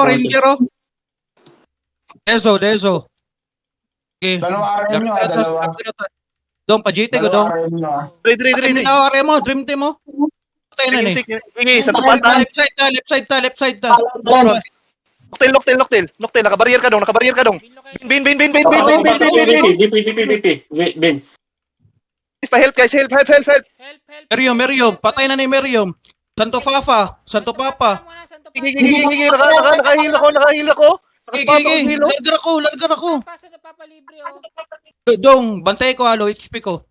Ranger, oh. Dezo. Okay. Dalawa RM nyo, dalawa. Dong, pa-GT ko, dong. Dre. RM mo, dream team mo. Patay na ni. Sige, sa tupatan. Left side ta. Noctil. Nakabarrier ka dong. Bin. Pa-help guys, help. Merium. Patay na ni Merium. Santo Papa. Gigi. Nakahil ako. Gigi. Largar ako. Pasa na papalibre, oh. Dong, bantay ko, low HP ko.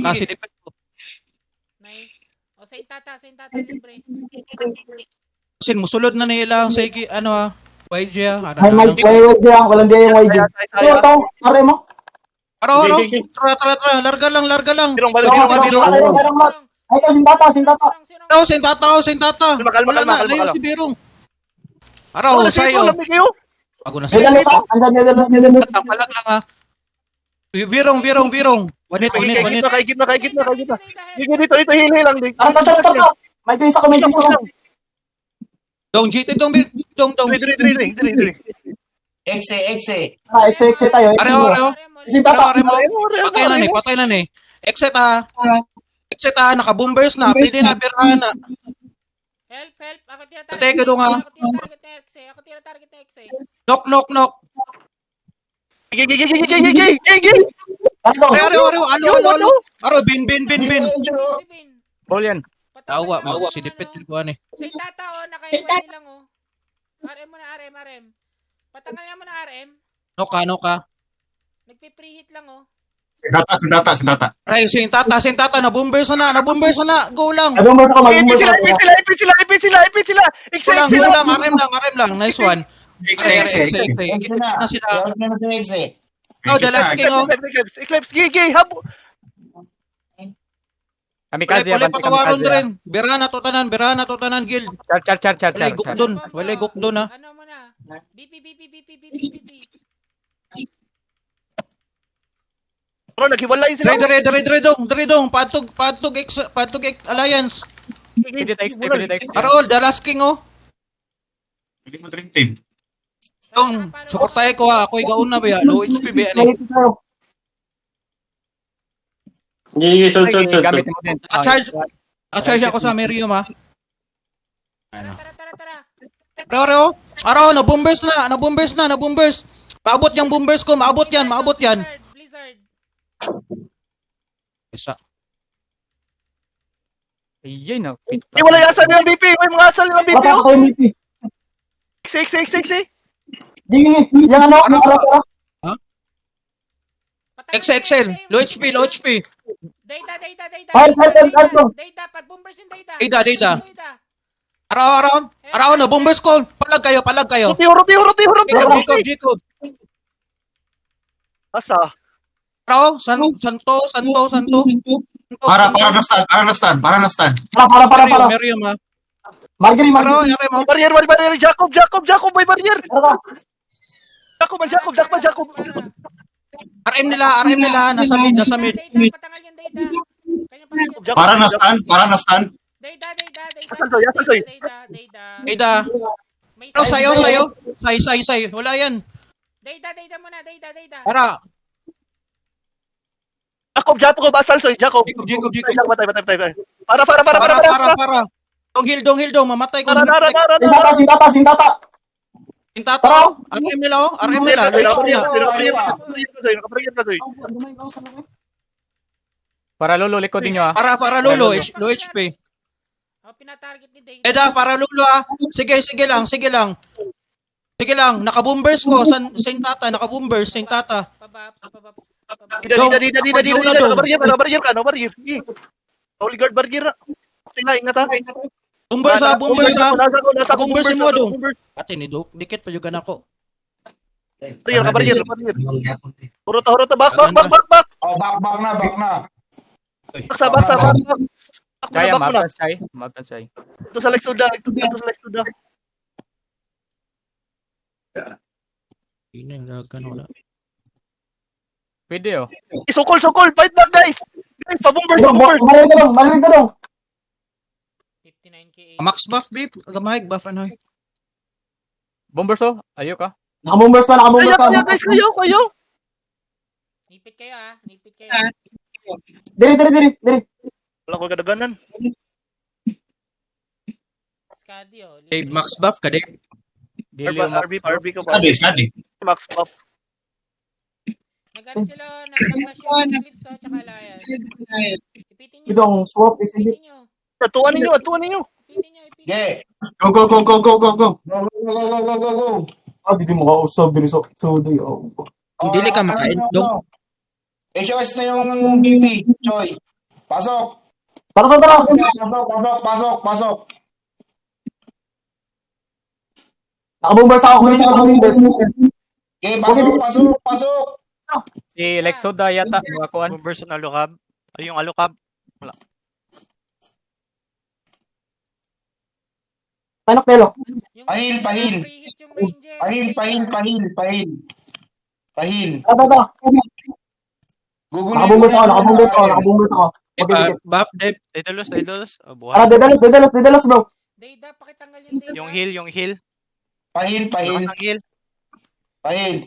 Kasi defend ko. Nice. O, sa intata, libre. Kasi musulod na nila sa YG Ay, may YG yan. Walang di yung YG. Ito, RM mo. Aro. Tara. Larga lang. Birong. Ay, sintata. Sintata. Kalma. Si Birong. Aro, sayo. Ako na sayo. Nedalos. Palag lang ha. Virong. Wanit. Kay gitna. Gigi dito, hili lang. Tara. May trace ako. Dong, GT, dong. Dre. Exe tayo. Areo. Sintata. Patay na ni. Exit ha, naka-bombers na. Pwede na, birhan na. Help. Ako Teka, dong, ha. Ako tira-target na X, eh. Knock. Gigi. Aro. Aro, bin. Si Bin. Ball yan. Tawa, si Dipet yung kuha ni. Sa intata, oh. Naka-iwan lang, oh. RM mo na, RM. Patanggal mo na, RM. Noka. Nagpe-preheat lang, oh. Sindata. Ay, sintata, na-bombers na. Go lang. Mag-bombers ako. Ipit sila. Go lang, RM lang. Nice one. Exe. Na sila. Oh, the last king, oh. Eclipse, Gigi, habo. Kamikaze, Wala abante patawaron kamikaze. rin. Birahan na to tanan, guild. Char. Walay guk doon, ha. Ano mo na? BP. Bro, naghiwalayin sila. Dre dong. Patog alliance. Pwede text. Arol, the last king, oh. Hindi mo dream team. Dong, suportahe ko, ha. Ako'y gauna ba ya? Low HP ba yan, eh. Sul. Gamit mo din. Charge ako sa Merium, ha. Tara. Araw, na-bombers. Maabot yung bombers ko, maabot yan. Blizzard. Isa. Ayun, no. Iwalay asal yung BP. May mga asal yung BP. Baka ako yung BP. Exe. Gigi. Yan ano. XXL. Low HP. Data. Data, pag-bombers yung data. Data. Araw, na bombers ko. Palag kayo. Ruti. Jacob. Asa? Araw, Santo. Para na stand. Para. Merium, ha. Marjorie. Araw, Barrier. Jacob, may barrier. Jacob. RM nila, nasa mid. Data, patangal yung data. Para na stand. Data. Data. May Sayo. Say. Wala yan. Data mo na, data. Para. Jacob, asal soy. Jacob. Jacob. Patay. Para. Dong hill, mamatay ko. Sintata. Intata. RM nila. Nakabarrier ka soy. Para lolo, likodin nyo, ha. Para lolo, low HP. Oh, pinatarget ni data. Eda, para lolo, ha. Sige lang. Naka-bombers ko. Sintata, naka-bombers. Sintata. Pabab. Dida. Nakabarrier ka. Holy guard barrier. Tingnan, ingat ha. Bombers, ha. Nasa ko Bombers bombers mo, dong. bombers. Ate, dikit pa yung ako. Barrier. Hurot, back. Oh, back na. Baksa. Kaya, Back mo na. Maptan siya. Ito sa Lexuda. Wala. Pwede, oh. Sukol. Fight back, guys. Pabombers. Marinig ka dong. 59k. Max buff, babe. Gamay, buff, ano. Bombers oh. Ayok ah. Nakabumbers pa, nakabumbers pa. Guys, kayo. Nipit kayo nipit kayo. Diri. Wala ko kadaganan. Skadi Dave, max buff ka, Dave. RB ko pa. Study. Max up. Nag-ano sila, nag-flash yung Eclipse tsaka Alliance. Ipitin nyo. Ito ang swap, isili. Ipitin nyo. Atuan ninyo. Ipitin nyo. Okay. Go. Ah, di mo kausap, diri sa di. Dili ka makain, dong. HOS na yung BB, Choy. Pasok. Tara. Pasok. Nakabumbers ako, kanina nakabumbers. Okay, pasok. Si Lexoda yata. Wakuan. Bombers na alukab. Ay, yung alukab. Panak telo. Yung Pahil. preheat yung Ranger. Pahil. Tara. Gugulin Nakabumbers ako. Okay. Buff, Dave. Daedalus. Oh, Tara, buhay. dedalos, bro. Data, pakitanggal yung data. Yung heal. Pahil. heal.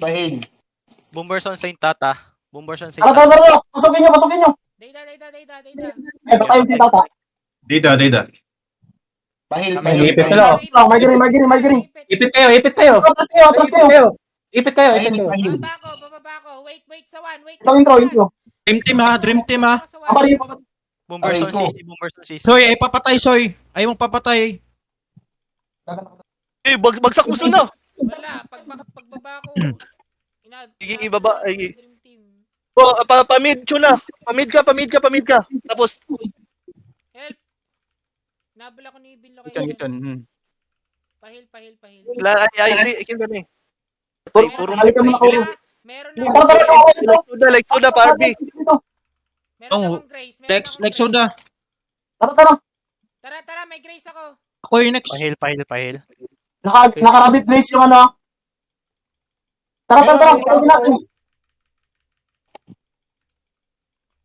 Pahil. Bombers on Saint Tata. Tara. Pasukin nyo. Data. Eh, patayin si Tata. Dida. Pahil. Ipit sila. Margiri. Ipit kayo. Atras kayo. Ipit kayo. Bababa ko. Wait sa one. Wait. Ito intro. Dream team ha. Kapari. Bombers Aray on ko. CC. Soy, ay papatay, Soy. Ayaw mong papatay. Bagsak mo na. Wala. Pagbaba ko. Sige, ibaba. Ay. Dream team. Oh, pamid na. Pamid ka. Tapos, Help. Nabala ko ni Bin Giton. Located. Pahil. ikin ka na eh. Puro Halika mo na ako. Meron Tara. like soda pa, RB. Oh, akong Grace. Lex Soda. Tara. Tara, may Grace ako. Ako yung next. Pahil. Nakarabit Grace yung ano. Tara. Tawagin natin.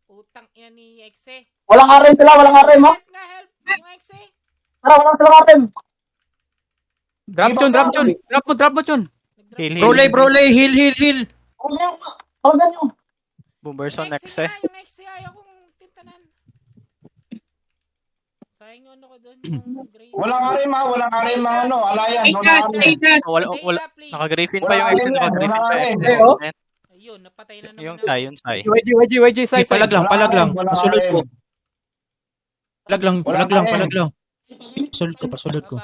Utang ina ni Exe. Walang RM sila, ha? Help. Yung Exe. Tara, walang silang RM. Drop mo, Chun. Brolay, heal. Tawagan nyo. Bombers on Yung Exe, ayaw kong tintanan. Sayang yung ano ko doon, yung Grace. Walang arim mga alliance. Wala. Data, please. Naka-griffin pa yung exit. Ayun, napatay na naman. Yung Sai. YG, Hey, palag lang. Pasulod ko. Palag lang. Pasulod ko.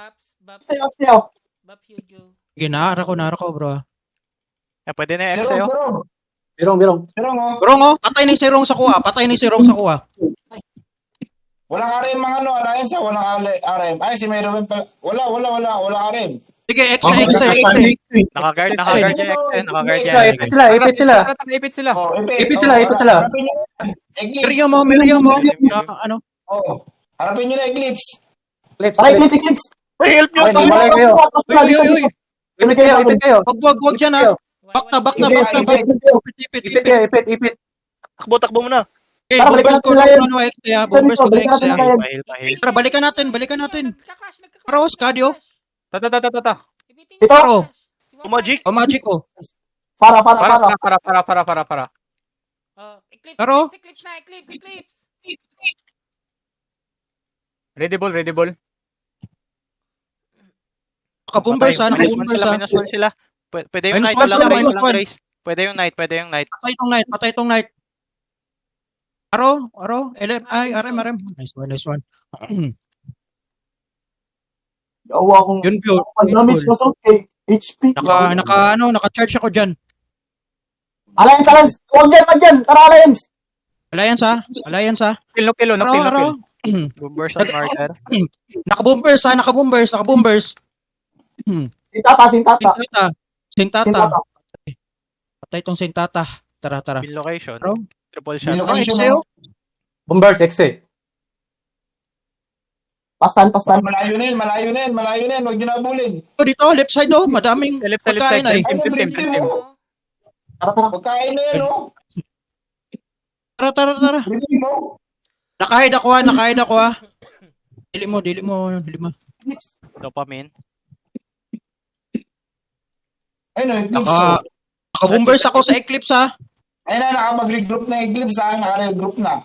Baps, Sayaw. Bap Hujo. Sige, naara ko, bro. Pwede na yung Exe, oh. Birong. Rong, oh. Patay ni si Rong sa kuha. Walang arim mga alliance, walang arim. Ay, si Meron pa. Wala arim. Sige, Exe. Naka-guard yung Exe. Naka-guard yan. Ipit sila. Oh, Ipit sila. Miriam mo. Na, ano? Oh, harapin nyo na Eclipse. Tara, Eclipse. May help nyo. Ay, malay kayo. Uy. Ipit kayo. Wag dyan, ha. Back na. Ipit. Takbo mo na. Okay, Tara, balikan bombers ko natin lang, ano, Exe, ha. Bombers ko lang, Exe, ha. Pahil. Tara, balikan natin. Nagka-crash. Rose, Cadio. Tata. Ipitin Ito. nyo. Magic. O, Magic, oh. Para. Para. Oh, Eclipse. Taro. Eclipse. Ready ball. Naka-bombers, ha. Minus one sila. Pwede yung Minus Knight. one sila, Walang minus one. Grace. Pwede yung Knight. Patay tong Knight. Aro. RM. Nice one. Yawa akong Yun, pure. damage na sa HP. Naka-charge ako dyan. Alliance. Huwag dyan. Tara, Alliance. Alliance, ha. Kill. Aro. Bombers on marker. Naka-bombers. Sintata. Patay tong Sintata. Tara. Bin location. Bro. Triple shot. Bin location. Exe, oh. Bombers, Exe. Pastan. Malayo na yun. Huwag nyo na abulin. Dito, left side, oh. Madaming Left pagkain, side. ay. Team. Tara. Pagkain na yun, oh. Tara. Bili mo. Nakahid ako, ha. Dili mo. Dopamine. Ayun o, Eclipse. Naka-bombers ako sa Eclipse ha. Ayun na, nakapag-regroup na Eclipse ha. Naka-regroup na.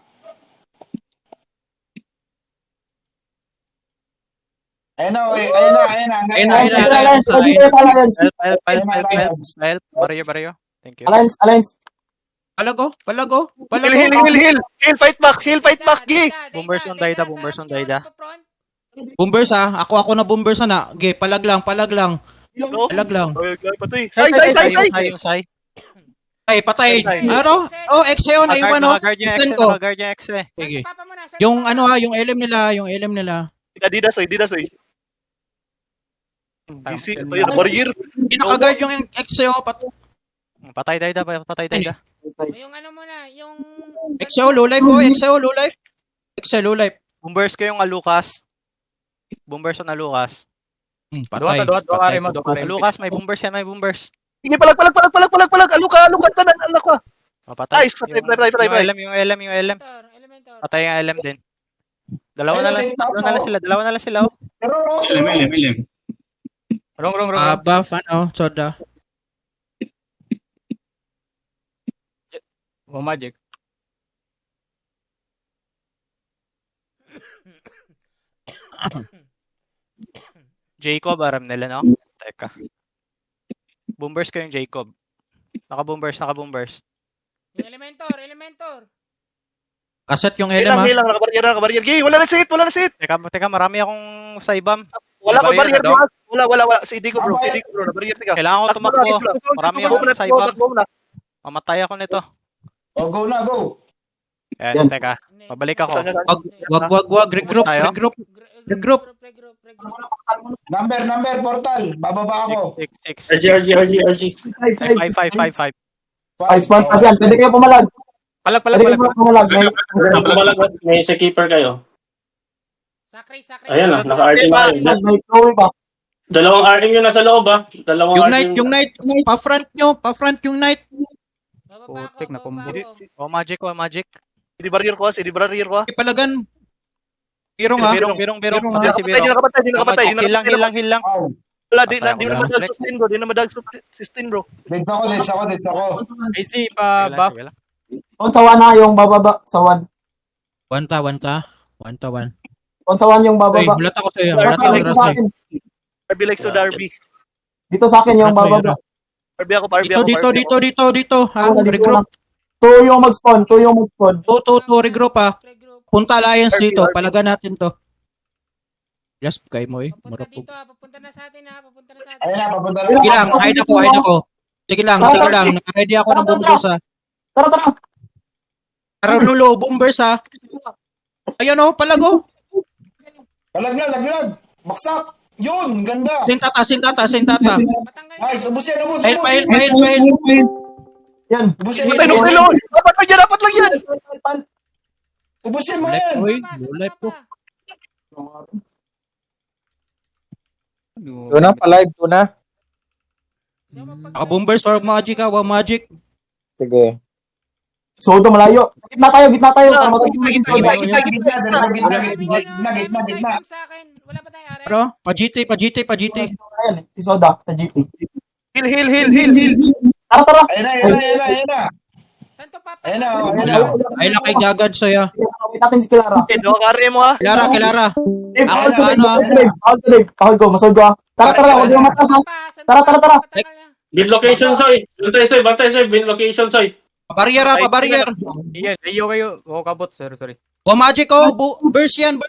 Ayun na, ayun na. Alliance, sige, Alliance. Pwede kayo sa Alliance. Help. Baryo. Thank you. Alliance. Palago. Heal, fight back, Gi. Bombers on Daida, bombers on Daida. Bombers ha. Ako na bombers na. Okay, palag lang. No? Palag lang. Oy, patay. Sai. Ay, patay. Ano? Oh, Exe yun. Ay, ano? Naka-guard yung Send X, ko. naka-guard yung X eh. Sige. Yung ano ha, yung LM nila. Di das oy. Busy, ito yung barrier. Hindi naka-guard yung Exe oh. Patay Daida. Yung ano muna, yung... Exe oh, low life oh. Exe low life. Bombers ko yung Alucas. Bombers on Alucas. Patay. Doon, Alucas, may bombers yan, may bombers. Sige, palag. Aluka, tanan, ko. Patay. Nice, patay. Yung LM. Elementor. Patay yung LM din. Dalawa na lang sila. Oh. Ilim. Wrong. Buff, soda. Magic. Jacob, aram nila, no? Teka. Bombers ko yung Jacob. Naka-bombers. Yung Elementor. Kaset yung LM ha. Hilang, nakabarrier. Gi, wala na sit. Teka, marami akong saibam. Wala ko barrier, Barrier na bro. Wala. CD ko, bro. Nabarrier, teka. Kailangan ko tumakbo. Marami akong saibam. Takbo na. Mamatay ako nito. Oh, go na, go. Ayan, teka. Pabalik ako. Wag. Regroup. Number, portal. Bababa ako. 6. RG. 5. 5 points pa dyan. Pwede kayo pumalag. Palag. Pwede kayo pumalag. May sa keeper kayo. Sakray. Ayan na, naka-RT na rin. May throwing pa. Dalawang RM yun nasa loob ah. Yung knight. Pa-front yung knight. Putik na combo. Bababa ako. Magic. CD barrier ko. Ipalagan. Birong ha. Birong. Birong, Patay si Di Birong. nakapatay. Hilang lang. Wala, di na madag-sustain, bro. Di na madag-sustain, bro. Dito ako. AC pa buff. On sa 1 ha, yung bababa. Sa 1. Wanta. On sa 1 yung Uy, bababa. mulat ako sa'yo. Dito sa akin. RB likes to Darby. Dito sa akin yung bababa. RB ako, RB ako. Dito. Ha, Dito regroup. na. 2 yung mag-spawn. 2, regroup ha. Regroup. Punta alliance dito. Palagan natin to. Yes, kay mo eh. Papunta Marupog. dito ha. Papunta na sa atin. Ayun na, papunta na. Sige lang, hide ako. Sige lang. Naka-ready ako ng bombers ha. Tara. Aranulo, bombers ha. Ayun oh, palago. Laglag. Baksak. Yun, ganda. Sintata. Patanggal Nice, ubusin. Pahil. Yan. Ubusin. Patay, no, dapat lang yan. Ubusin mo yan. Uy, live ko. Tuna pa live, tuna. Naka-bombers or magic ha. Wa magic. Sige. Sodo malayo. Gitna tayo. Gitna. Gitna. Sa akin. Wala pa tayo, Are. Pero, pa-GT. Ayan, si Soda sa GT. Heal. Tara. Ayun na. Saan to papa? Ayun na. Ay, kay Gagad sa'yo. Nakita natin si Clara. No, kare mo ha. Kilara. Pahol Ano, to leg. Pahol ko. Masod ko. Tara. Huwag yung matas ha. Tara. Bin location soy. Bantay soy. Bin location soy. Barrier. Iyan, kayo. Oh, kabot. Sorry. Wa magic oh. Burst yan.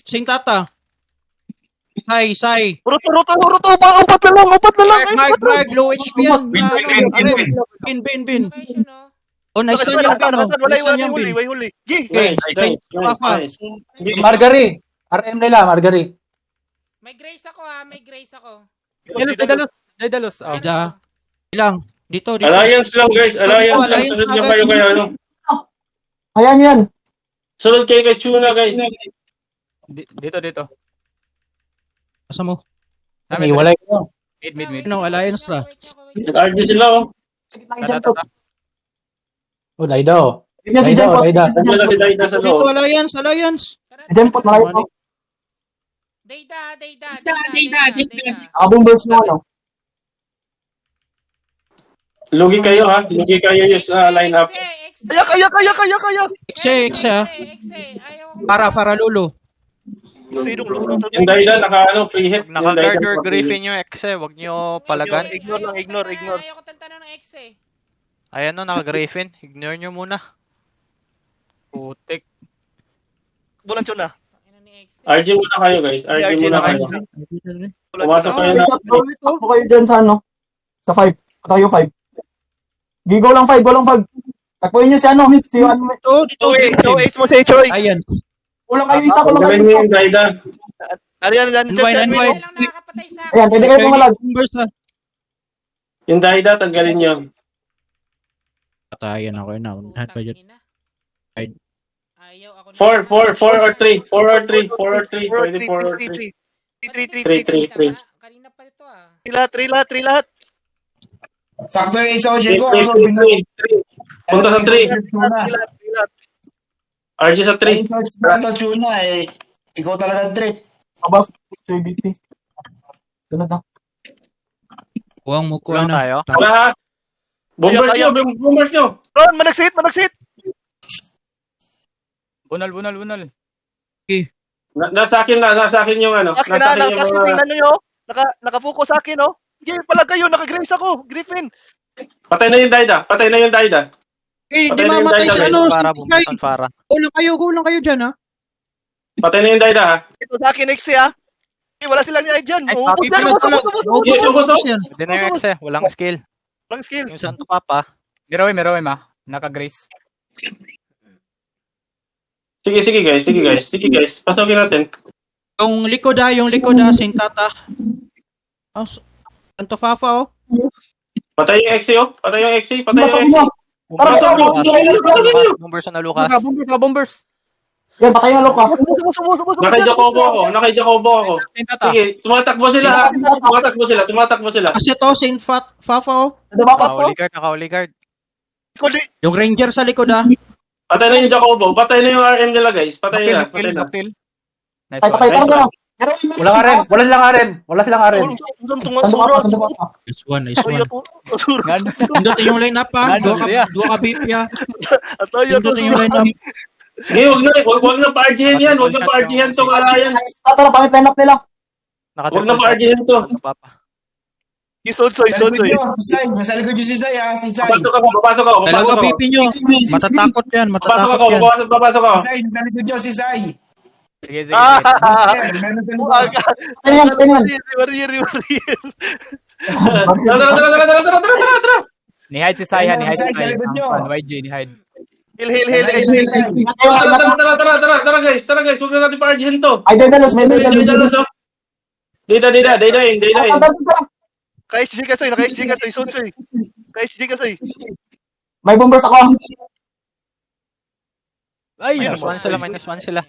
Sintata. Sai. Ruto. Upat na lang. Mark, low HP yan. Bin. Location, no? Oh, nice one yan. Wala huli. Gi. Nice. Margari. RM nila, Margari. May grace ako ha. Daedalus. Oh. Ida. Ilang. Dito. Alliance lang guys. Alliance lang. Sunod lang kayo kaya ano. Ayan yan. Sunod kayo kay Tuna guys. Dito. Asa mo? May walay ko. Mid. No, alliance na. Nag-RG sila oh. Sige lang dyan to. Oh, Daida oh. Yun yan si Jempot. Nandiyan na si Daida sa Dito, loob. alliance. Si Jempot malayo po. Data. Bombers mo ano. Lugi kayo ha. Lugi kayo yung line up. Kaya. Exe ah. Ayaw ko. Para lulo. Sinong lulong? Yung Daida, free hit. Yung Naka-guard Daida, or free hit. Griffin yung exe. Huwag nyo palagan. Ignore. Ayaw ko tantanong ng ex eh. Ayan no, naka-Griffin. Ignore nyo muna. Putik. Bulan yun na. Ano ni ex RG muna kayo guys. RG RG muna na kayo. kayo. Pumasok kayo na. Ako kayo dyan sa ano? Sa 5. Tayo 5. Gigo lang 5, walang 5. Takpuin niyo si ano, si ano. Dito. No ace mo si Troy. Ayan. Kulang kayo isa, kulang kayo Tanggalin nyo isa. yung Daida. Ariyan, Unwind. Kaya lang nakakapatay sa akin. Ayan, pwede kayo pumalag. Bombers ah. Yung Daida, tanggalin nyo. Patayan ako na. Putang ina. Ayaw ako na. 4 or 3. 4 or 3. 4 or 3. Pwede 4 or 3. 3. Kanina pa ito ah. 3 lahat. Sakto yung isa ko, 3. Jeko. 3. Punta sa 3. RG sa 3. Tapos yun na eh. Ikaw talaga trip. Above, BT. Sunod na. Huwag mo ko Kulang na. tayo. Wala ha. Bombers nyo. Ron, managsit. Bunal. Nasa akin yung ano. Akin Nasa na, akin sa akin, yung mga... tingnan nyo. Naka-focus sa akin, oh. Sige, pala kayo, naka-grace ako. Griffin. Patay na yung Daida. Eh, di Patay na yung mamatay Daida, si guys. ano. Para, Si bumbas Kai. on para. Kulang kayo dyan ah. Patay na yung Daida ha. Ito sa akin, Exe, ha. Eh, wala silang niya dyan. Ay, Ubus copy yan, pala. ubus. yan. Pwede na yung exe. Walang skill. Lang skill. Yung Santo Papa. Meron Naka-grace. Sige guys. Pasokin natin. Yung likod ah, Sintata. Oh, Santo Fafa oh. Patay yung Exe. Pasok niyo. Tara, Pasok nyo. Bombers na Lucas. Bombers. Yan, patay na Luka. Naka-Jacobo ako. Sige, tumatakbo sila. Kasi to, Saint Fafa oh. Ano ba pa? Naka-holy guard. Yung Ranger sa likod ah. Patay na yung Jacobo. Patay na yung RM nila guys. Patay na. Nice Patay, tara. Wala silang RM. Sando pa. Nice one. Pindutin yung line up ah. Dua ka BP ah. Pindutin yung line up. Huwag na pa-RGhan yan. Huwag na pa-RGhan tong alayan. Tara, pangit line up nila. Huwag na pa-RGhan to. Santo Papa. Isonsoy. Nasa likod yung si Zay, ha? Si Zay. Papasok ako. Dalawa BP nyo. Matatakot yan. Papasok ako. Nasa likod yung si Zay. Sige. Meron sa lupa. Tingnan. Warrior. Tara. Ni-hide si Saya. Sa likod nyo. YG, ni-hide. Heal. Tara guys. Huwag na natin pa-RGhan to. Ay, Daedalus, may Data in. Ka-SG kasoy, Sonsoy. Ka-SG kasoy. May bombers ako. Ay, Minus one sila.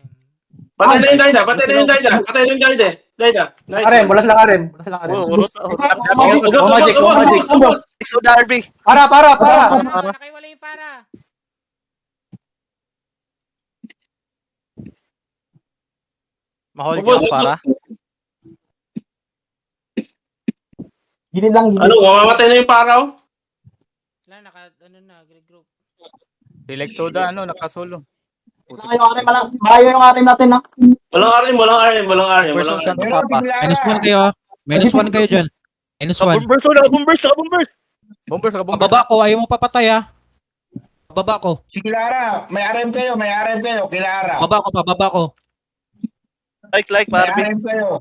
Patay na yung Daida. RM, wala silang RM. Exo Darby. Para. Nakaiwala yung para. Mahol ka para. Gilid lang. Ano, mamamatay na yung paraw? Wala, group. Relax soda, nakasolo. Malayo yung RM natin na. Walang RM. Bombers on Santo Papa. -1 kayo ah. -1 kayo dyan. -1. Bombers. Pababa ko. Ayaw mo papatay ah. Pababa ko. Si Kilara, may RM kayo, Kilara. Pababa ko. Like, May Barbie. RM kayo.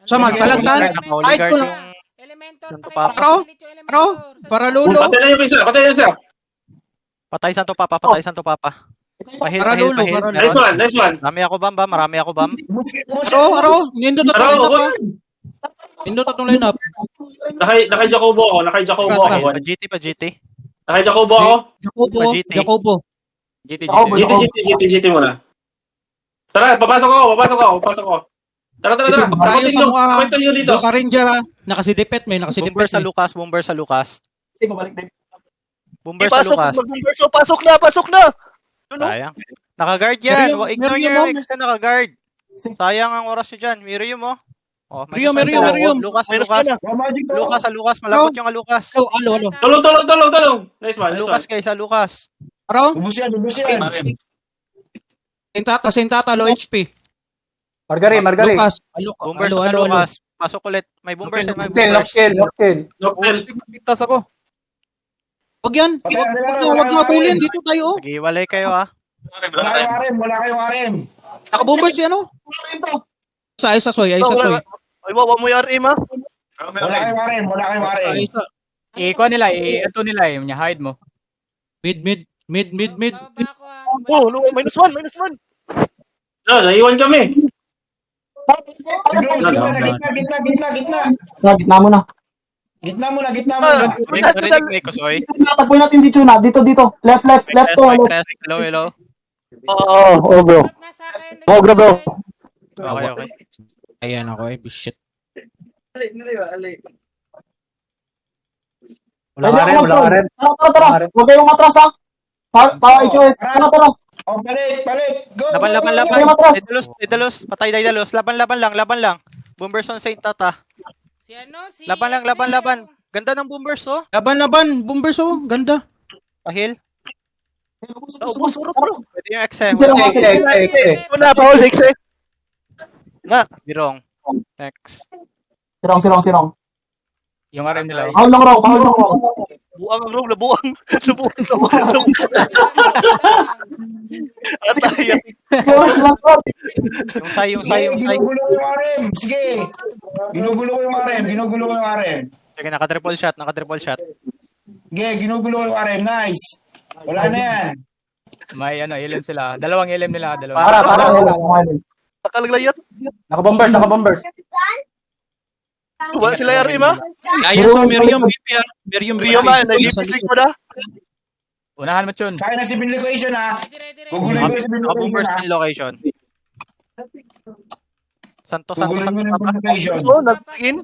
Sama, palagtan. Naka-holy Ay, guard ko yung... Elementor. Santo pakiulit Papa. yung Elementor. Para lulo. Patay na yung isa. Patay Santo Papa. Pahil. Para Nice one. Marami ako bam. Aro. Nindot atong line up. Naka-Jacobo ako. Pa GT. Naka-Jacobo ako. Jacobo. GT muna. Tara, papasok ako. Tara. Pakita nyo dito. Dua ka Ranger ah. Nakasidipet may. Bomber sa Lucas. Sige, balik din. Bomber sa Lucas. Pasok na. Sayang. Naka-guard yan. Miriam, Ignore nyo Miriam, yung exe naka-guard. Sayang ang oras nyo dyan. Miriam mo. Oh, Merium, minus Merium, one sila. Merium. Lucas, Minus Lucas. na. Magic bro. Lucas, malapot yung Lucas. Alo, alo. Tulong. Nice one, nice Lucas one. guys, Lucas. Aro? Ubus yan. Sentata, low HP. Margari. Lucas. Alo, Boomers alo, na alo. Lucas. Pasok ulit. May boomers and may Locktail. boomers. Noctel. Pigtas ako. Wag yan. Wag na bulin. Dito tayo. Nag-iwalay kayo ah. Wala kayong RM. Naka-bomber si ano? Ay, sa soy. Ay, wawa mo yung RM ha. Wala kayong RM. Ikuha nila, ito nila yung hide mo. Mid. Bababa ako ah. Oh, no, minus one. No, naiwan kami. Gitna mo na. Narinig ko, Soy. Tagpuin natin si Chuna. Dito. Left to. Hello. Oh, bro. Drop na sa akin. Oh, bro. Okay. Ayan ako eh. Shit. Wala ka rin. Tara. Huwag kayong matras ha. Para HOS. Tara. Oh, palit. Go. Laban. Kayo matras. Daedalus. Patay Daedalus. Laban lang. Boomers on Saint Tata. Si ano? Si Laban. Ganda ng boomers oh. Laban. Bombers oh. Ganda. Pahil. Ubus, bro. Pwede yung XM. Wala pa, hold X eh. Birong. X. Sirong. Yung RM nila. Paul long row. Buang ang room, nabuang. Atay. Yung say. Ginugulo ko yung RM. Sige. Ginugulo ko yung RM. Sige, naka-triple shot. Sige, ginugulo ko yung RM. Nice. Wala na yan. May LM sila. Dalawang LM nila. Para. Nakalaglayat. Naka-bombers. Wala sila RM ha. Merium ha, nag-ipis likod ha. Unahan mo, Chun. Sa akin na si bin location ha. Ready. Gugulin ko si bin Naka-boomers location ha. in location. Santo Gugulin ko yung bin location. Oh, nag-in.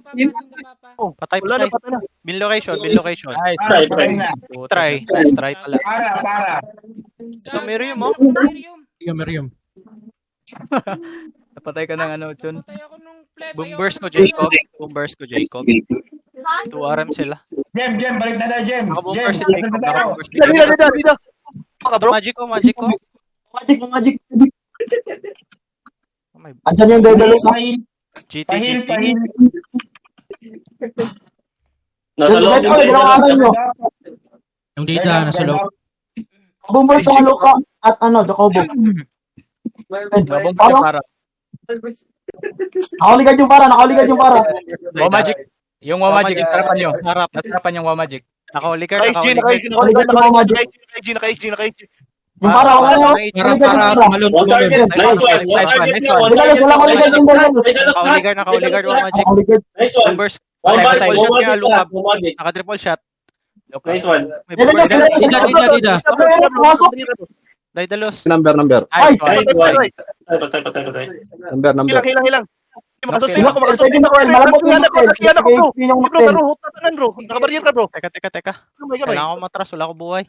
Patay. Wala na, patay na. Bin location. Nice. Try. Let's try pala. Para. So, Miriam mo. Merium. Napatay ka ng ano, Chun. Patay ako nung plebe. Boomers ko, Jacob. 2 RM sila. Jem, balik na tayo, Jem. Naka-boomers si Jem, Jacob. balik na tayo. Dida. Baka bro. Magic ko. Magic. Oh my Andyan yung Daedalus ha. GT. Pahil. Nasa loob. Dalawang araw nyo. Yung data nasa loob. Bombers sa Luka at Jacobo. Para. Nakaligad yung para. Wow Magic. Yung Wow Magic, sarapan nyo. Sarap. Nasarapan yung Wow Magic. Naka-oligar. Naka-SG. Yung para, wala nyo. Para malun. One target. Nice one. Daedalus, wala kaligad yung Daedalus. Naka-oligar. Magic. Nakaligad. Nice one. Boomers. One Patay. Magic. Naka-triple shot. Nice one. May Daedalus, boomers. Dida. Pumasok. Daedalus. Number. Nice. Patay. Hilang. Makasustain ako. Pwede na ko, malabot yung Nakiyan ako, bro. yung Bro, pero hutanan, bro. Nakabarrier ka, bro. Teka. Kamay. Kailangan ko matras. Wala ko buhay.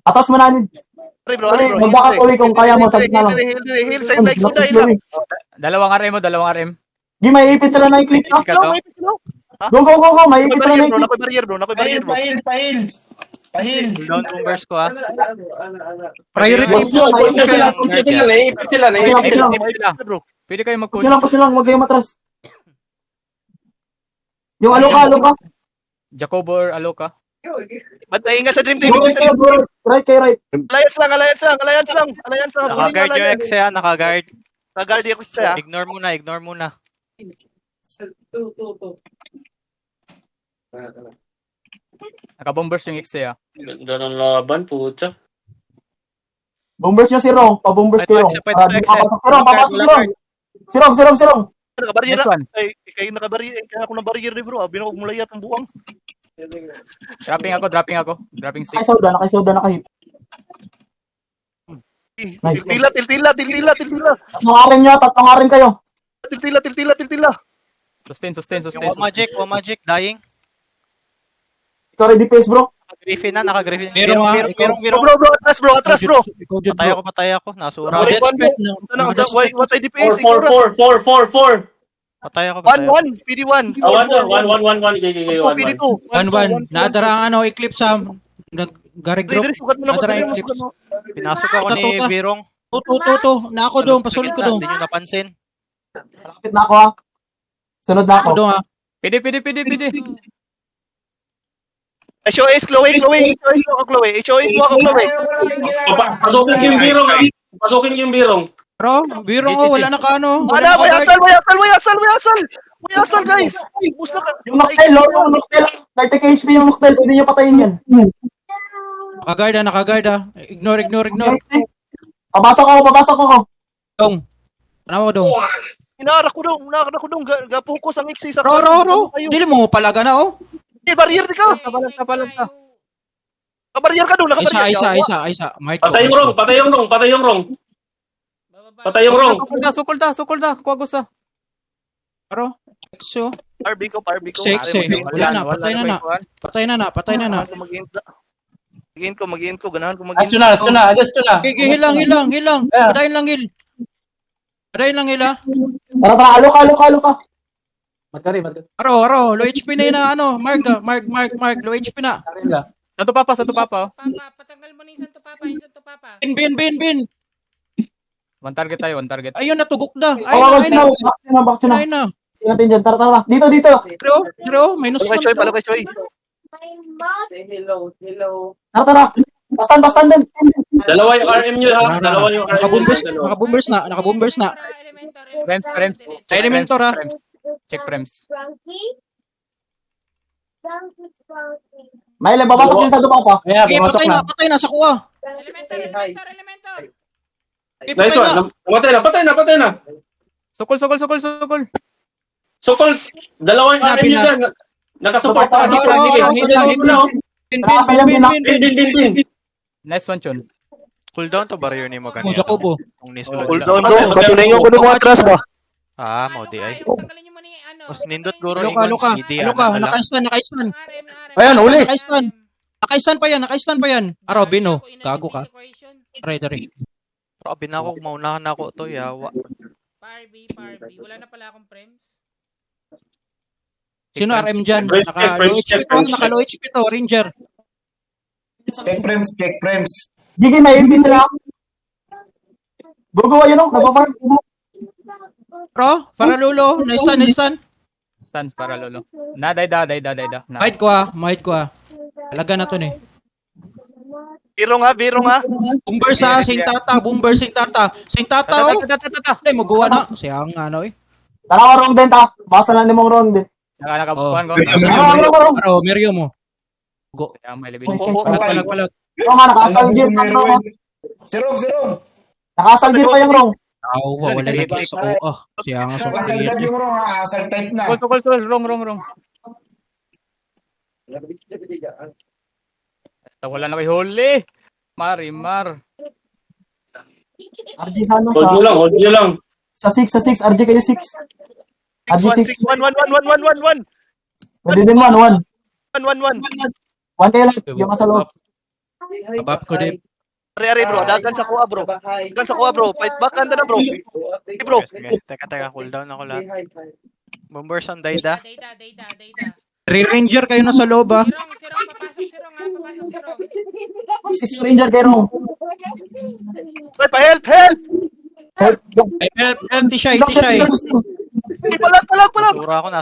Atas mo na nid. Bro. Magkakatuloy kung kaya mo, sabi na lang. Heal side like soda, heal lang. Dalawang RM. Di, may ipit sila na i-click ha. Go, may ipit sila na i-click. Nakoy barrier, bro. Pahil. Down boomers ko ah. Priority. Pwede kayo mag-coach. Push lang, huwag kayong matras. Yung Aloka. Jacobo or Aloka. Bantayin nga sa Dream Team. Right. Alliance lang. Naka-guard yung X ya. Naka-guard. Nag-guard ako siya. Ignore muna. Naka-bombers yung X Ganda ng laban, puta. Bombers nyo si Rong. Pa-bombers kay Rong. Papasok si Rong. Nakabarrier Next na. one. Ay, kayo nakabarrier. Kaya ako na-barrier rin, bro. Binawag mo layat ang buwang. Dropping ako. Dropping 6. Nakaisoda, nakahip. Nice. Tiltila. Tatlong aren kayo. Tiltila. Sustain. Yung Magic. Dying. Ikaw ready pace, bro. Naka-griffin na. Meron nga. Bro. Atras, bro. Patay ako. Nasura. What I DPS? 4. Patay ako, patay ako. 1-1, PD1. 1-1. Gigi, 1-1. PD2. 1-1. Nadara ang Eclipse Sam. Nag-Gary group. Idris, sugat mo na Nadara ko. Eclipse. Pinasok ako ni Tuta. Birong. To. Na ako doon. Pasulod ko doon. Hindi nyo napansin. Malapit na ako ha. Sunod na ako. Ako doon ha. Pidi. HOS, Chloe. HOS mo ako, Chloe. Pasukin yung birong. Pasukin yung birong. Bro, Birong ko. Wala na ka ano. Ana, may asal, guys. Bus na ka. Yung Noctel, yung Noctel. 30 HP yung Noctel. Pwede nyo patayin yan. Nakaguard. Ignore. Papasok ako. Dong. Ano mo dong? Inaara ko dong. Gapukos ang iksi sa Ro. Dili mo palaga na oh. Barrier di ka. Kabalan ka. Kabarrier ka dong, nakabarrier. Isa. Patay yung rong. Sukol da. Kuwagos ah. Bro, Exo. RB ko. Sexy. Wala na, patay na. Mag-in ko. Ganahan ko Adjust na. Hilang. Patayin lang hil. Tara, alo ka. Aro. Low HP na yun na ano. Mark. Low HP na. Santo Papa. Papa, patanggal mo na yung Santo Papa. Bin. One target. Ayun, natugok na. Bakit na. Ayun na. Tingnan natin dyan. Tara. Dito. Pero, minus Palo kay Choy. Tara. Bastan din. Dalawa yung RM nyo ha. Dalawa yung RM. Nakabombers na. Frames. Elementor ha. Check frames. Mayle, babasok yun sa Papa. Okay, patay na sa kuha. Elementor. Nice one. Patay na. Sukol. Sokol, dalawa yung RM nyo dyan. Nakasupport ka si Din. Nice one, Chon. Cooldown to barrier ni mo kanina. Jacobo. Kung nisulod Cooldown dong. Patunayan ko ng mga atras ba? Mo di ay. Tanggalin niyo muna yung ano. Mas nindot guro Luka. Nakaistan. Ayan, uli. Nakaistan pa yan. Araw, Bino. Gago ka. Aray. Pero binako, maunahan ako to, yawa. Parby. Wala na pala akong frames. Sino RM dyan? Check frames. Naka-low HP to, Ranger. Check frames. Gigi, may hindi nila. Gugo, ayun o. Nag-farm. Bro, para lulo. Nice stand. Stands para lolo. Dayda. Mahid ko ha. Talaga na to eh. Birong ha. Bomber sa Sing Tata. Sing Tata oh. Ay, magawa na. Siyang ano eh. Tara, wrong din ta. Basta lang nimong wrong din. Nakabukuhan ko. Araw, Meryo mo. Go. May labi. Palag. Oo nga, naka-asal gear pa wrong. Sirong. Naka-asal gear pa yung wrong. Wala na gusto ko. Siyang Asal type yung wrong ha. Asal type na. Sukol. Wrong. Wala na kay Holy. Marimar. RG sa ano Hold nyo lang. Sa 6, RG kayo 6. RG 6. 1. Pwede din 1. 1. 1 kayo lang. Yung nasa loob. Kabab ko din. Ari bro, dagan sa kuha bro. Fight back ka na bro. Hey bro. Teka, cooldown ako lahat. Bombers on Dayda. Dayda. Ranger kayo na sa loob ha. Sirong, papasok sirong. Si Ranger kayo wrong. Ay, pa-help. Help. Help, Tishay. Palag. Sura ako.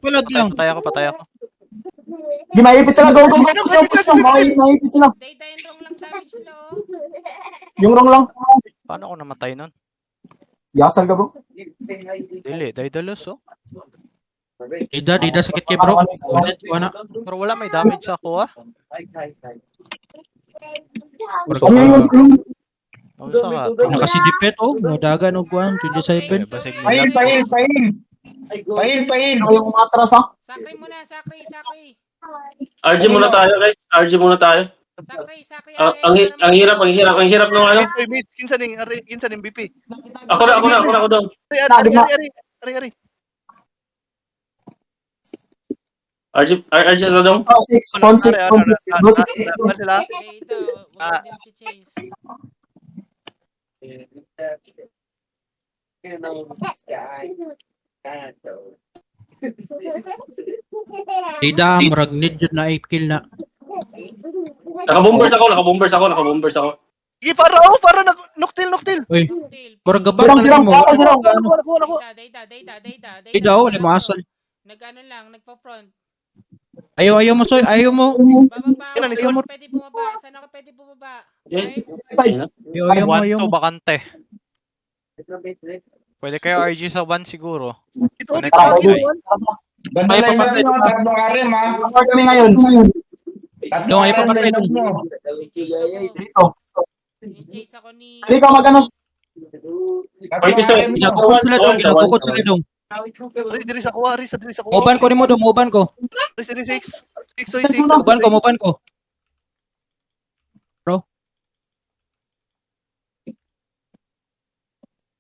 Palag lang. Patay ako. Di maipit sila. Go. Push yung. Maipit sila. Dayda yung wrong lang damage nila oh. Yung wrong lang. Paano ako namatay nun? Yasal ka bro. Dili, Daydalos oh. Dida sakit kay bro. Wala. Pero wala may damage ako ah. Sa ka? Nakasidipet oh. Modagan og 127. Pahil. Yung atras ha. Sakri muna. RG muna tayo guys. Sakri. Ang hirap ng ano. Kinsa ning BP. Ako na daw. Ari. RG na daw. 6. Pon 6. Sila. Dayda, wag din si Chase. Dida, murag need jud na 8 kill na. Naka-bombers ako. Sige, para nuktil. Uy, murag gabat Sirang, na sirang, mo. sirang, sirang. Nakuha. Data. Dida, wala mo asal. Nag-ano lang, nagpa-front. Ayaw mo soy, ayaw mo. Bababa Kailan ako, isun? saan ka pwede bumaba? Saan ako pwede bumaba? Okay? Ayaw mo, ayaw 1-2 mo. bakante. Pwede kayo RG sa 1 siguro. Ito, Connect ito, ka, ito. Joy. Ganda Ay, line up papatay. nyo, tatlong RM ha. Score kami ngayon. Tatlong Dong, ay RM papatay line up dong. nyo. Dito. Chase ako ni... Hindi ka mag-ano. Tatlong RM nyo. Ginagukot sila dong, ginagukot sila dong. Diri sa kuha. Uban ko nimo dong, uban ko. 6. Uban ko.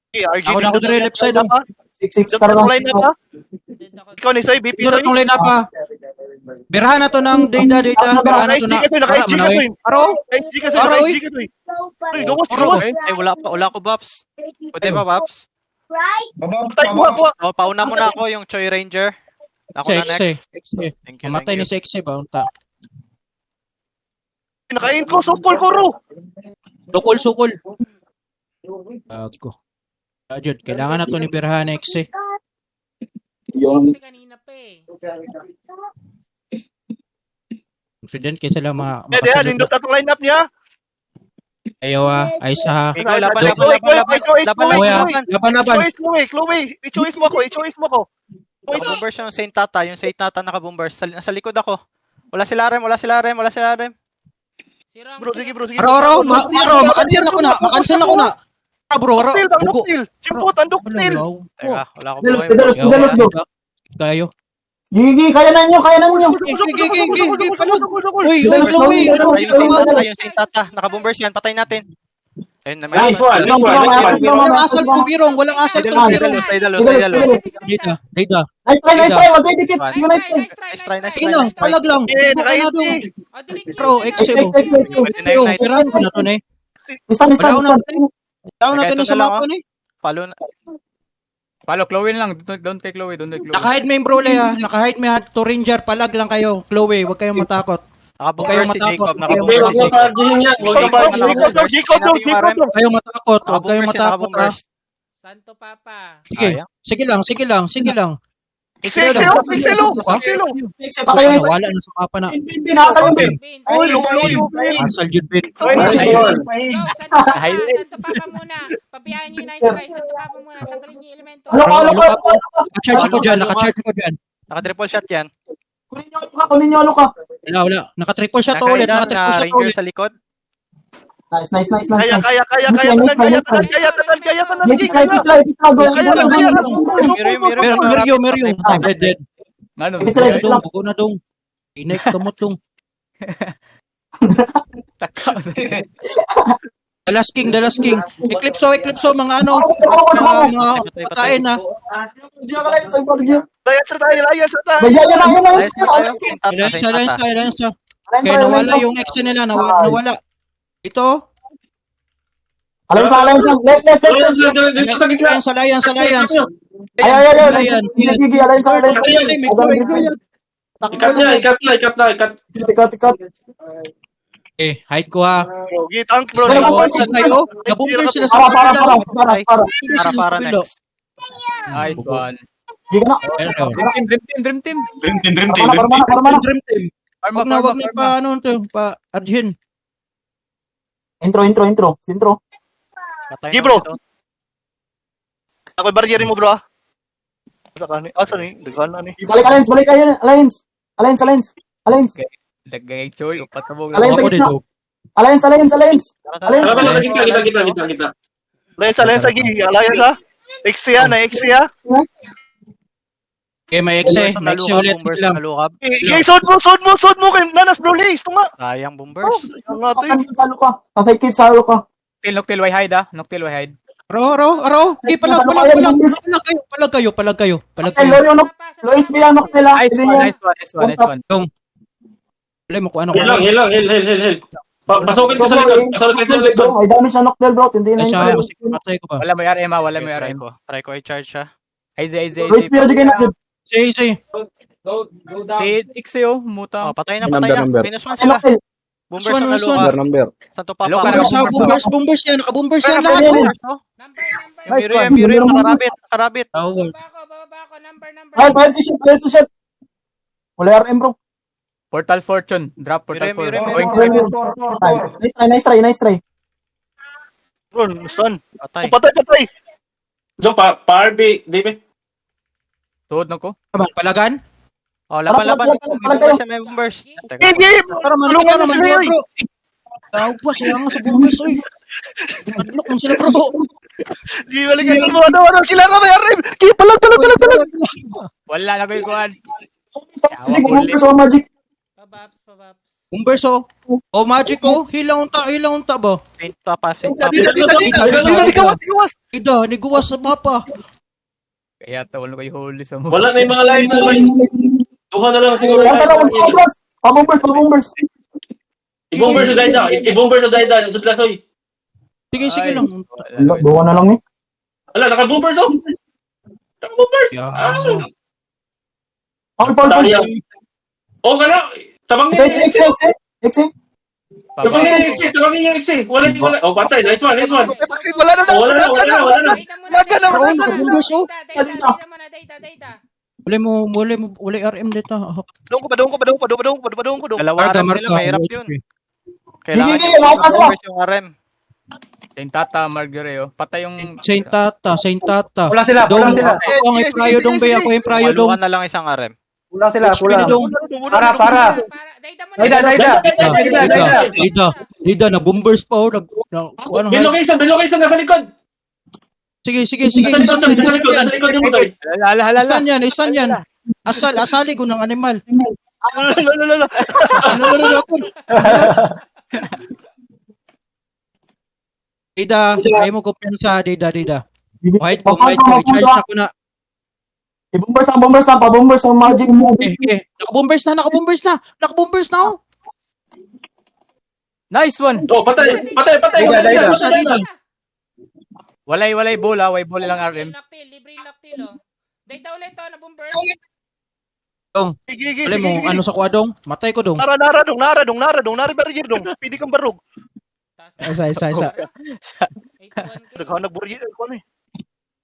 RG, Ako na ako dire left side dong. 6-6 tara Line na ba? Dead ako. Ikaw ni Soy, BP Dito Soy. tong line up ha. Birahan na to ng Dida. Birahan na to na. Naka-SG ka, Soy. Aro, SG ka, Soy. Aro, Naka-SG ka, Soy. Soy, gawas. Ay, wala ko Babs. Pwede ba Babs? Babab, Patay, kuha. Oh, pauna muna ako yung Choi Ranger. Ako na next. Thank you. Mamatay ni sa Exe ba unta. Nakain ko, sukol ko, Ro. Sukol. Ako. Ajud, kailangan na to ni Birahan na Exe. Yung Kasi kanina pa eh. Confident kay sila Pwede, nindot atong line up niya. Ayaw ay sa Ikaw, laban. laban. I-choice mo ako. Naka-bombers yung Saint Tata. Yung Saint Tata naka-bombers. Nasa likod ako. Wala sila rem. Sirang. Bro, sige. Aro, makancel ako na. Bro, Nuktil. Simpot, ang nuktil. Teka, wala ko Dalos, go. Kayo. Gigi, kaya na nyo. Uy, Chloe. Yung Saint Tata. Naka-bombers yan. Patay natin. Ayun na. Nice one. Walang asal kung birong. Dida. Nice try. Wag kayo dikit. Nice try. Sige lang, palag lang. Eh, naka-80. O, delete Bro, nyo. Exe mo. Nice. Yung Birahan ko na to na eh. Stun. Down natin Ito sa na lang, mapa ni. Palo na. Follow Chloe na lang. Don't kay Chloe. Nakahide may brole ha. Nakahide may to Ranger. Palag lang kayo. Chloe, huwag kayong matakot. Naka-bombers si Jacob. Huwag Naka-bombers na pa-argihin yan. Jacob. Huwag kayong matakot. Huwag kayong matakot ha. Naka-bombers. Santo Papa. Sige lang. Excelo. Pa kayo. Wala na sa mapa na. Hindi nasa yung bin. Vince. Asal jud bit. Go, Santo Papa muna. Pabayaan nyo yung nice try. Santo Papa muna. Tanggalin nyo yung elemento. Ano ka? Naka-charge ako dyan. Naka-triple shot yan. Kunin nyo ka. Wala. Naka-triple shot ulit. Naka-Ranger na Ranger sa likod. Nice. Kaya tanan. Meryo. Dead. Ano? Bugo na dong. Inek kamot dong. Dalas King. Eclipso, mga ano. Mga patayin na. Alliance tayo. Alliance siya. Kaya nawala yung ex nila. Nawala. Ito. Left. Alliance. Ay. Gigi, alliance. Ikat. Hide ko ha. Tank bro. Nabumper sila sa Para next. Nice one. Gigi na. Dream team. Dream team. Wag na pa ano to, pa Arjun. Intro. Patay Gi, na bro. ito. Ako barrier mo bro. Asa ni? Daghan na ni. Balik alliance. Lagay Choi. Upat na mo. Alliance sa gitna. Alliance. Kita. Alliance lagi. Alliance ha. Exia. Okay, may exe. Bombers May exe ulit bombers lang. nalukab. Sod mo kay nanas bro Lace tunga. Sayang bombers. Nga to. Salo ka. Pasay keep salo ka. Noctil way hide ah. Noctil way hide. Aro. Okay, palag kayo. Low HP ang knock nila. Nice one. Wala mo kung ano. Heal. Pasukin ko sa likod. May damage na knock bro. Hindi na Siya, yun. patay ko pa. Wala may RM. Try ko i-charge siya. Roy Spear, di kayo na. Si. Si Ixio, mutang. Patay na. Number. Minus 1 sila. Bombers na Nice one. naluka. Number. Santo Papa. Loka Bombers ha, bombers yan. Naka-bombers yan lahat. Number. Miro, nakarabit. Oh, Baba ko. Number. Ay, bayad si shot. Wala RM, bro. Portal Fortune. Drop Portal Mire, Fortune. Nice try. Ron, son. Patay. Patay. So, pa-RB, David. Tuhod na ko. Palagan? Laban. Palag Bombers siya, may bombers. Teka. Game! Para Tulungan mo sila, oy. Tawag siya nga sa bombers, oy. Adlock mo sila, bro. Di balikan mo. Ano. Kailangan may RM. Kaya palag. Wala na ko yung kuhan. Bombers o Magic. Pabaps. Bombers, oh. Oh, Magic, oh. Hilang unta ba? Saint Papa. Dito. Gawas. Ida, niguwas sa mapa. Kaya tawal ko yung huli sa mo. Wala na yung mga live na live. Duha na lang siguro. Pa-bombers. I-bomber sa Daida. Sa Plasoy. Sige lang. Buka na lang eh. Ala, naka-bombers oh. Naka-bombers. Yeah. Paul. Oh, gano. Tabangin niya. Exe. Tabangin niya. Wala. Oh, patay. Nice one. Wala na. Wala na. Bombers, oh. Data. Wala RM dito. Padung ko. Dalawa Marka, RM nila, mahirap yun. Kailangan Gigi, yung maupas mo. bombers yung RM. Saint Tata, Margareo. Patay yung... Saint Tata. Wala sila. Ako yung prayo dong, be. Ako yung prayo dong. Malukan na lang isang RM. Kulang sila. Para. Dida, na bombers pa, oh. Bin location nasa likod. Sige. Nasa likod yung motor. Hala. Isan yan. Asali ko ng animal. Dida, ayaw mo kumpiyansa, Dida. White ko, i-charge na ko na. Bombers lang, pa-bombers ang Magic. Nakabombers na, oh. Nice one! Oh, patay. Walay bola. Way bola lang RM. Libre yung locktail, oh. Data ulit to, na-bomber. Alam mo, ano sa kuadong? Matay ko dong. Nara barrier dong. Pili kang barog. Isa. Naghanap barrier ko ni.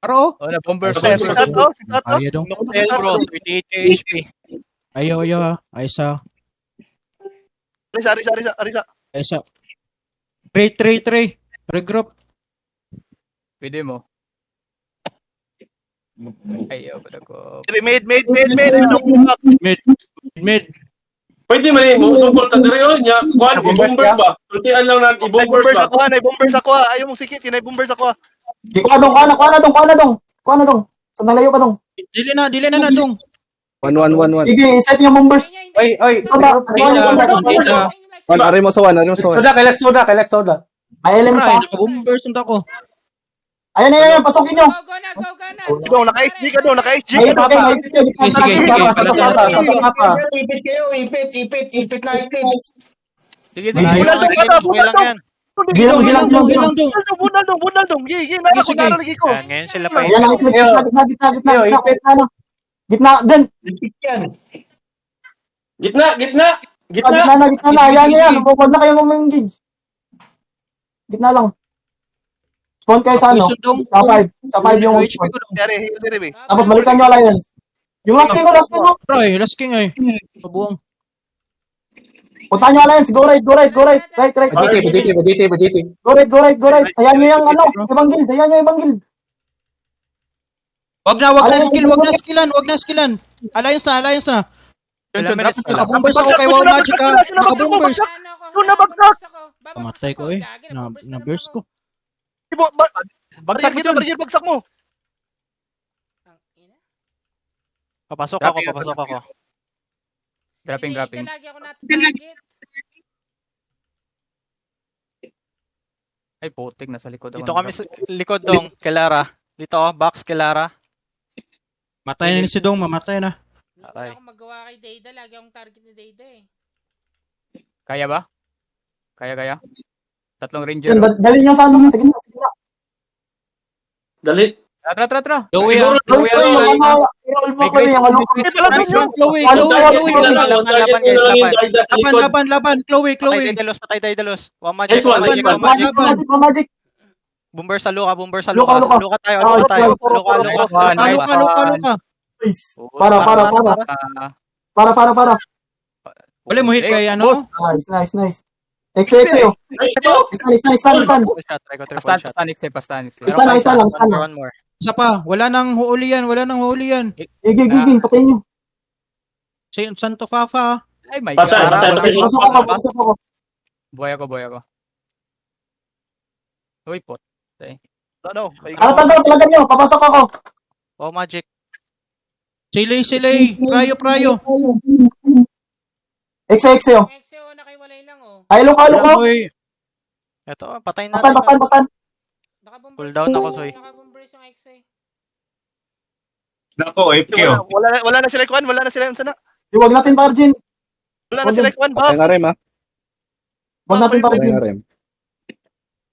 Aro? Oh, na bomber. Si Tata. Ayaw dong. Bro, 28 HP. Ayaw. Aysa. Arisa. 3. Regroup. Pwede mo. Ayaw pa ko. Mid. Mid. Pwede man mo support ta dire oh nya. Kuan i-bombers ba? Tultian lang na i-bombers ba? Bombers ako. Ayaw mong sikit, kinay bombers ako. Kuha na dong. Saan nalayo ka dong? Dili na dong. 1. Sige, set yung bombers. Oy. Dida. Ari mo sa 1. Kay Soda. May elements Ay, ha. naka-bombers na ako. Ayan, pasukin nyo. Go na. Dong, naka-SG ka dong, naka-SG. Ayun, okay. Sige. Ipit na ipit. Sige. Bunal lang yan. Gilang dong. Bunal dong. Naralagi ko. Yan, ngayon sila pa Ayan, gitna. Din. Gitna. Gitna. Ayan. Huwag na kayong umengage. Gitna lang. Spawn kayo sa ano? Sa 5 yung spawn. Tapos balikan nyo alliance. Yung last king ko. Roy, last king ay. Pabuong. Punta nyo alliance. Go right. Right. Bajiti. Go right. Ayan nyo yung ano. Ibang guild. Wag na skillan. Alliance na. Yun, drop. Naka-bombers ako kay Wow Magic ha. Naka-bombers. Pamatay ko eh. Na-burst ko. Bagsak mo. Papasok ako. Dropping. Lagi ako natin. Ay, putik. Nasa likod. Dito kami sa likod dong. Kelara. Dito, box Kelara. Matay na ni si Dong. Mamatay na. Wala akong magawa kay Dayda. Lagi akong target ni Dayda eh. Kaya ba? Kaya? Tatlong ranger. Dali nyo sa ano. Sige na. Dali. Tara. Chloe, Siguro, Chloe, Yung i-roll mo ko yung ano. Chloe, Ano, laban, Chloe. Patay Daedalus. One Nice one, nice one. Magic. Bomber sa Luka. Luka. Luka tayo. Luka. Please. Para. Wala mo hit kay ano? Nice. Exo. Stun. Pastan. Stun. One more. Isa pa, wala nang huli yan. Gigi, patayin nyo. Santo Fafa. Ay, my Patay. God. Pasok ako. Boy ako. Uy, pot. Ano? Kay Tara, talagan nyo. Papasok ako. Oh, Magic. Silay. Prayo. Exo. Exo, nakiwalay lang, oh. Ay, luka. Uy, Eto, patay na. Bastan. Nakabombers. Cool down ako, Soy. Nakabombers yung Exo, eh. Nako, FQ. wala na sila Kwan, wala na sila yung sana. Huwag natin Virgin. Wala na sila Kwan, Patay nga rin, ha? Huwag natin Patay Virgin. nga rin.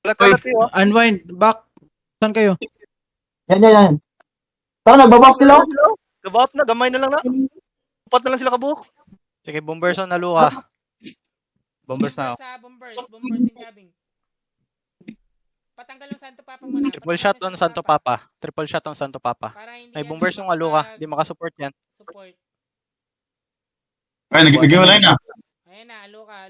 Wala tayo. unwind, back. Saan kayo? Yan. Tara, nagbabuff sila. Gabap na, gamay na lang na. Upat na lang sila kabuhok. Sige, Bomberson na Luka. Bombers na ako. Bombers incoming. Patanggal yung Santo Papa muna. Triple shot on Santo Papa. Para hindi May yan bombers yung Aluka. Di makasupport yan. Support. Ay, nag-iwalay na. Ayan na, Aluka.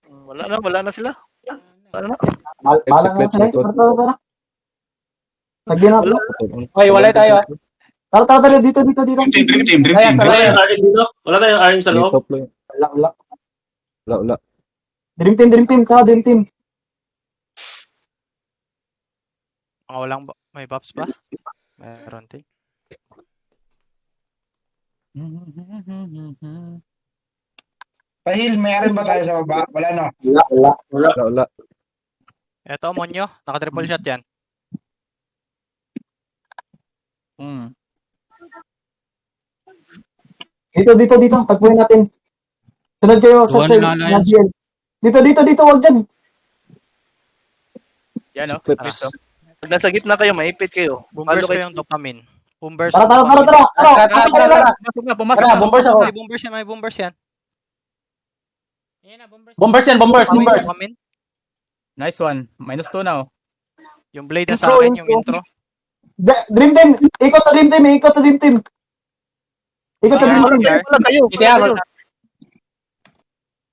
Wala na sila. Wala na. Bala na sila. Tara. Lagyan na sila. Ay, walay tayo. Tara, dito. Dream team. Wala tayong RN dito. Wala tayong RN sa loob. Wala. Dream team. Tara, Dream team. Mga walang may buffs ba? Meron tayo. Pahil, may RN ba tayo sa baba? Wala no. Wala. Eto, Monyo. Naka-triple shot yan. Dito. Tagpuin natin. Sunod kayo sa Nagiel. Dito. Huwag dyan. Yan, o. Clips. Pag nasa gitna kayo, maipit kayo. Bombers Halo ko kayo. yung dopamine. Bombers. Tara. Pumasok Tara, na. bombers ako. May bombers yan. Ayan na, bombers. Bombers. Dopamine. Nice one. -2 na, oh. Yung blade na sa akin, yung intro. Dream team. Ikot sa Dream team. Ikot sa Dream team. Wala kayo.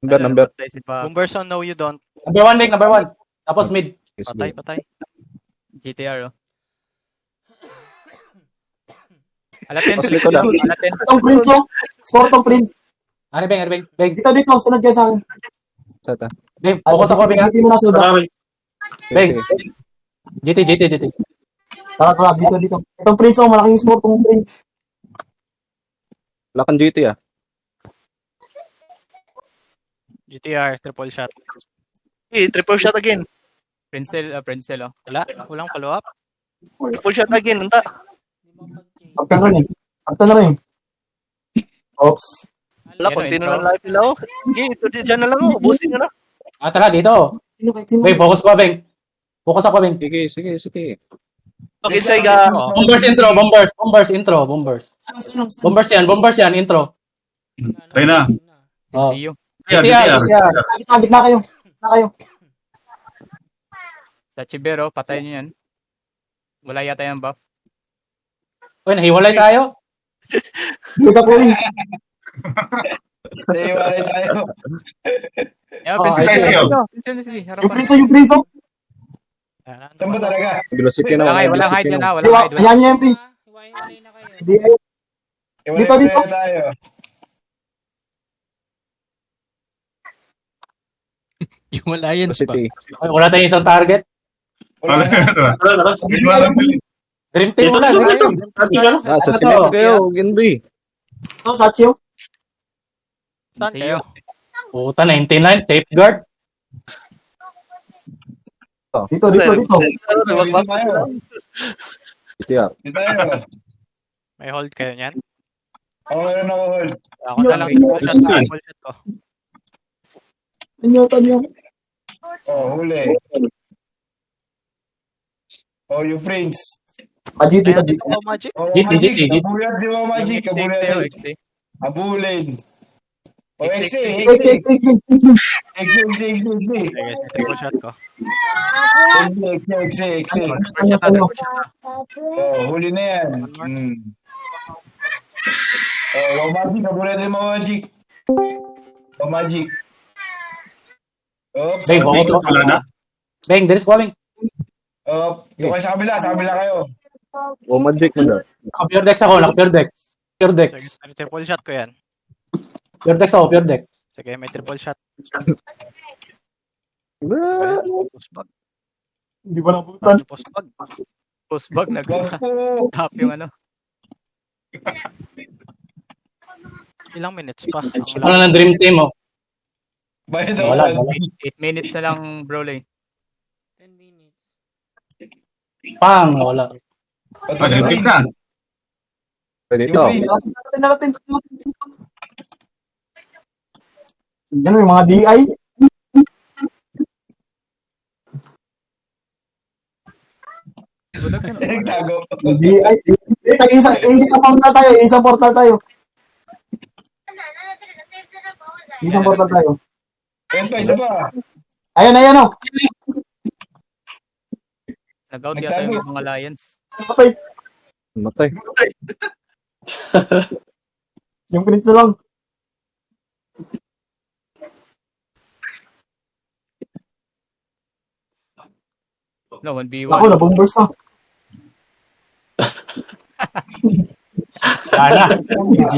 Number. Bombers on No You Don't. Number one. Tapos mid. Patay. GTR, oh. Alatin. Itong Prince, oh. Score tong Prince. Ano, Beng? Dito. Sunod kayo sa akin. Tata. Beng, focus ako, Beng. Hindi mo na suda. Beng. GT. Tara, dito. Itong Prince, oh. Malaking score tong Prince. Wala kang GT, ah. GTR, triple shot. Triple shot again. Princel, oh. Walang follow-up. Triple shot again. Unta. Pagka na rin. Oops. Wala, continue na live nila. Ito dyan na lang. Ubusin nyo na. Tara, dito. Sino? Beng, focus ko, Beng. Focus ako, Beng. Sige. Okay, say ka. Bombers intro. Bombers yan, intro. Tayo na. Oh. See you. GTR. Gitna kayo. Sa Chibero, patay niyo yan. Wala yata yung buff. Uy, nahiwalay tayo. Hindi ka pwede. Naiwalay tayo. Princel. Yung Harapan. Prince. Saan ba talaga? Velocity na. Walang hide yan, ha. Walang hide. Ayan niya yung Prince. Hiwalay na kayo. Hindi. Dito. tayo. Yung Alliance pa. Velocity. Uy, wala tayong isang target. Wala. Dream team wala. Sa cement kayo, Ginby. Ito, Sachio. Saan kayo? Puta, 99. Safeguard. Dito. GTR. May hold kayo niyan? Oo, meron ako hold. Ako na lang triple shot sa triple shot ko. Tanyo. Oo, huli. Oh, yung Prince. Magic, Ayan, magic. dito ko, Magic. Oh, GT, Magic. GT. Kabulan si Wow Magic. Yung Kabulan XA, din. XA. Abulin. Oh, XA. XA, XA. XA. Sige, triple shot ko. XA. Triple shot, triple shot. Oh, huli na yan. Oh, Wow Magic. Kabulan din Wow Magic. Wow Magic. Oops. Bang, focus mo. Wala na. Bang, there is coming. Oh, yung kayo sa kabila kayo. O, magic mo na. Pure dex ako, pure dex. Pure dex. Sige, triple shot ko yan. Pure dex ako, pure dex. Sige, may triple shot. Ah, Postbag. Hindi ba nabutan? Postbag. Postbag, nag-tap yung ano. Ilang minutes pa? Ano ng dream team, oh. Bayad Wala, ako. wala. 8 minutes na lang, Broly. 10 minutes. Pang, wala. Ito si Mag-repeat Prince. ka. pwede Yung ito. Prince. Natin. Yan yung mga DI. Tago. DI. Isang portal tayo. Isang portal tayo. Isang portal tayo. Ayun pa, isa pa. Ayan, oh. Nag-out yata yung mga Lions. Patay. Matay. Yung Prince na lang. No, 1v1. Ako, na-bombers ka. Wala na.